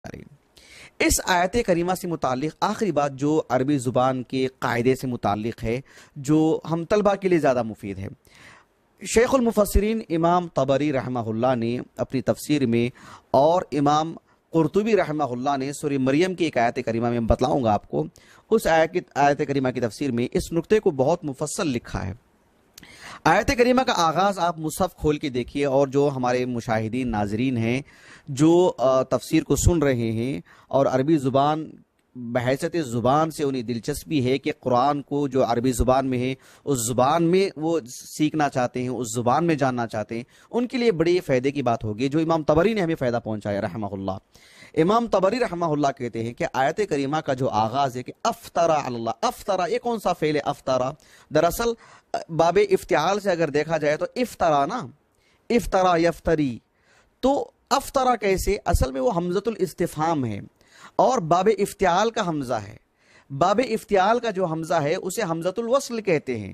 اس آیت کریمہ سے متعلق آخری بات جو عربی زبان کے قاعدے سے متعلق ہے، جو ہم طلبہ کے لیے زیادہ مفید ہے، شیخ المفسرین امام طبری رحمہ اللہ نے اپنی تفسیر میں اور امام قرطبی رحمہ اللہ نے سورہ مریم کی ایک آیت کریمہ میں بتلاؤں گا آپ کو، اس آیت کریمہ کی تفسیر میں اس نقطے کو بہت مفصل لکھا ہے۔ آیت کریمہ کا آغاز آپ مصحف کھول کے دیکھیے، اور جو ہمارے مشاہدین ناظرین ہیں جو تفسیر کو سن رہے ہیں اور عربی زبان بحیثیت زبان سے انہیں دلچسپی ہے کہ قرآن کو جو عربی زبان میں ہے اس زبان میں وہ سیکھنا چاہتے ہیں، اس زبان میں جاننا چاہتے ہیں، ان کے لیے بڑی فائدے کی بات ہوگی جو امام طبری نے ہمیں فائدہ پہنچایا رحمہ اللہ۔ امام طبری رحمہ اللہ کہتے ہیں کہ آیت کریمہ کا جو آغاز ہے کہ افطرا اللہ، افطرا یہ کون سا فعل ہے؟ افطرا دراصل باب افتعال سے اگر دیکھا جائے تو افطرا نا، افطرا یفتری، تو افطرا کیسے؟ اصل میں وہ حمزۃ الاستفہام ہے اور باب افتعال کا حمزہ ہے۔ باب افتعال کا جو حمزہ ہے اسے حمزۃ الوصل کہتے ہیں۔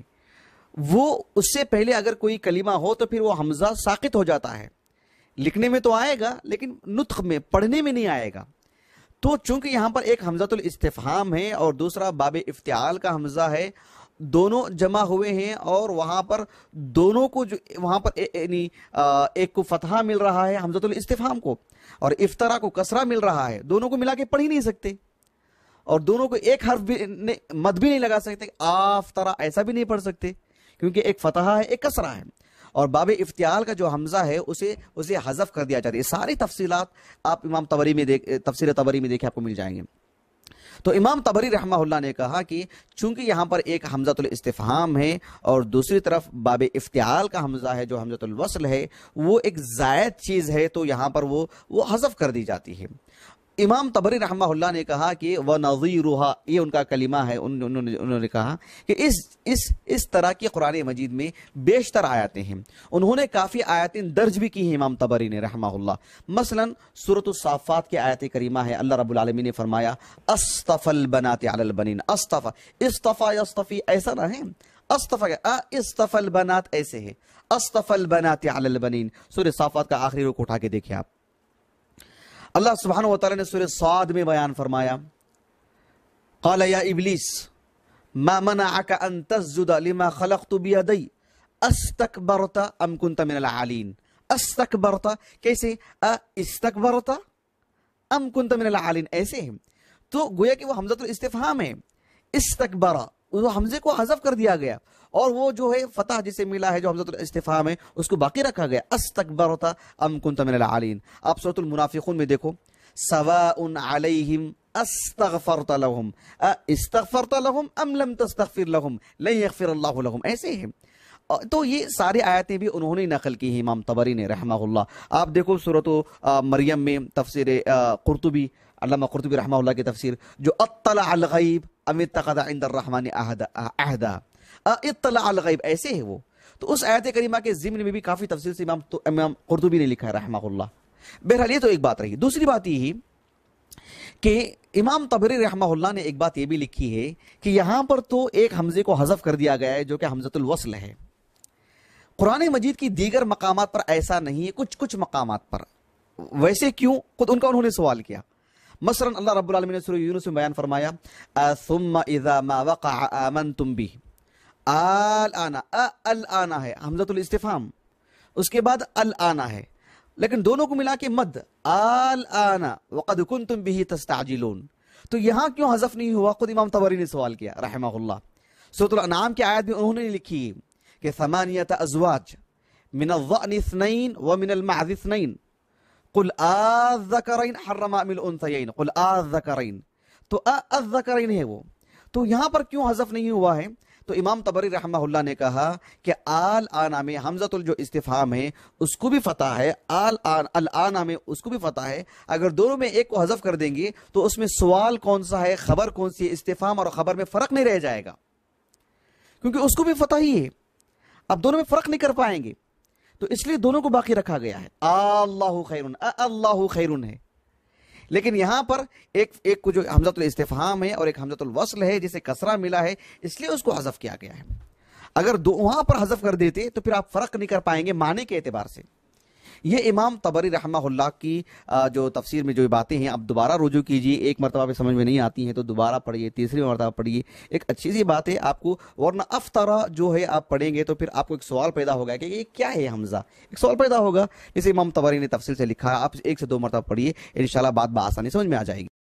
وہ اس سے پہلے اگر کوئی کلمہ ہو تو پھر وہ حمزہ ساقط ہو جاتا ہے، لکھنے میں تو آئے گا لیکن نطق میں، پڑھنے میں نہیں آئے گا۔ تو چونکہ یہاں پر ایک حمزۃ الاستفہام ہے اور دوسرا باب افتعال کا حمزہ ہے، دونوں جمع ہوئے ہیں اور وہاں پر دونوں کو جو وہاں پر ایک کو فتحہ مل رہا ہے حمزۃ الاستفہام کو، اور افطرا کو کسرہ مل رہا ہے، دونوں کو ملا کے پڑھ ہی نہیں سکتے، اور دونوں کو ایک حرف بھی مد بھی نہیں لگا سکتے، آفترا ایسا بھی نہیں پڑھ سکتے کیونکہ ایک فتحہ ہے ایک کسرہ ہے، اور باب افتعال کا جو حمزہ ہے اسے حذف کر دیا جاتا ہے۔ یہ ساری تفصیلات آپ امام طبری میں تفسیر طبری میں دیکھیں آپ کو مل جائیں گے۔ تو امام طبری رحمہ اللہ نے کہا کہ چونکہ یہاں پر ایک حمزۃ الاستفہام ہے اور دوسری طرف باب افتعال کا حمزہ ہے جو حمزۃ الوصل ہے، وہ ایک زائد چیز ہے تو یہاں پر وہ حذف کر دی جاتی ہے۔ امام طبری رحمہ اللہ نے کہا کہ وَنَظِيرُهَا، یہ ان کا کلمہ ہے، انہوں نے کہا کہ اس طرح کی قرآن مجید میں بیشتر آیاتیں ہیں۔ انہوں نے کافی آیاتیں درج بھی کی ہیں امام طبری نے رحمہ اللہ۔ مثلا سورۃ الصافات کی آیت کریمہ ہے، اللہ رب العالمین نے فرمایا اصطفى البنات علی البنین، اصطفى یصطفی ایسا نہ ہے، اصطفى البنات ایسے ہے، اصطفى البنات علی البنین۔ سورۃ صافات کا آخری رکوع اٹھا کے دیکھیں آپ، اللہ سبحانہ وتعالی نے سورہ صاد میں بیان فرمایا قال یا ابلیس ما منعک ان تسجد لما خلقت بیدی استکبرت ام کنت من العالین۔ استکبرت کیسے؟ استکبرت ام کنت من العالین ایسے ہیں، تو گویا کہ وہ حمزۃ الاستفہام ہے، استکبر، وہ حمزے کو حذف کر دیا گیا اور وہ جو ہے فتح جسے ملا ہے جو حمزۃ الاستفہام ہے اس کو باقی رکھا گیا، استکبرت ام کنت من العالین۔ آپ سورۃ المنافقون میں دیکھو سواء علیہم استغفرت لهم استغفرت لهم ام لم تستغفر لهم لن یغفر اللہ لهم، ایسے ہیں۔ تو یہ ساری آیتیں بھی انہوں نے نقل کی ہیں امام طبری نے رحمہ اللہ۔ آپ دیکھو سورۃ مریم میں تفسیر قرطبی، علامہ قرطبی رحمہ اللہ کی تفسیر جو اطلع الغیب ام اتخذ عند الرحمن عہدا، اطلع الغیب ایسے ہے وہ۔ تو اس آیت کریمہ کے ضمن میں بھی کافی تفصیل سے امام قرطبی نے لکھا ہے رحمہ اللہ۔ بہرحال یہ تو ایک بات رہی۔ دوسری بات یہ کہ امام طبری رحمہ اللہ نے ایک بات یہ بھی لکھی ہے کہ یہاں پر تو ایک حمزے کو حذف کر دیا گیا ہے جو کہ حمزۃ الوصل ہے۔ قرآن مجید کی دیگر مقامات پر ایسا نہیں ہے، کچھ مقامات پر ویسے کیوں؟ خود انہوں نے سوال کیا۔ مثلا اللہ رب العالمین نے سورہ یونس میں بیان فرمایا ثم اذا ما وقع آمنتم به، الآن ہے حمزۃ الاستفہام، اس کے بعد الآن ہے، لیکن دونوں کو ملا کے مد الآن وقد کنتم به تستعجلون، تو یہاں کیوں حذف نہیں ہوا؟ خود امام طبری نے سوال کیا رحمہ اللہ۔ سورۃ الانعام کی آیت میں انہوں نے لکھی کہ ثمانیۃ ازواج من الضأن اثنین ومن المعز اثنین قل الذکرین حرم ام الانثیین قل الذکرین، تو الذکرین ہے وہ، تو یہاں پر کیوں حذف نہیں ہوا ہے؟ تو امام طبری رحمہ اللہ نے کہا کہ الآن میں حمزۃ جو استفہام ہے اس کو بھی فتح ہے، الآن میں اس کو بھی فتح ہے، اگر دونوں میں ایک کو حذف کر دیں گے تو اس میں سوال کون سا ہے، خبر کون سی ہے، استفہام اور خبر میں فرق نہیں رہ جائے گا کیونکہ اس کو بھی فتح ہی ہے، اب دونوں میں فرق نہیں کر پائیں گے، تو اس لیے دونوں کو باقی رکھا گیا ہے، اللہ خیرن، اللہ خیرن ہے۔ لیکن یہاں پر ایک کو جو حمزۃ الاستفہام ہے اور ایک حمزۃ الوصل ہے جسے کسرہ ملا ہے، اس لیے اس کو حذف کیا گیا ہے۔ اگر وہاں پر حذف کر دیتے تو پھر آپ فرق نہیں کر پائیں گے معنی کے اعتبار سے۔ یہ امام طبری رحمہ اللہ کی جو تفسیر میں جو باتیں ہیں آپ دوبارہ رجوع کیجیے، ایک مرتبہ پہ سمجھ میں نہیں آتی ہیں تو دوبارہ پڑھیے، تیسری مرتبہ پڑھیے، ایک اچھی سی بات ہے آپ کو، ورنہ افطرا جو ہے آپ پڑھیں گے تو پھر آپ کو ایک سوال پیدا ہوگا کہ یہ کیا ہے حمزہ، ایک سوال پیدا ہوگا، جسے امام طبری نے تفصیل سے لکھا ہے، آپ 1 سے 2 مرتبہ پڑھیے، انشاءاللہ بات بآسانی سمجھ میں آ جائے گی۔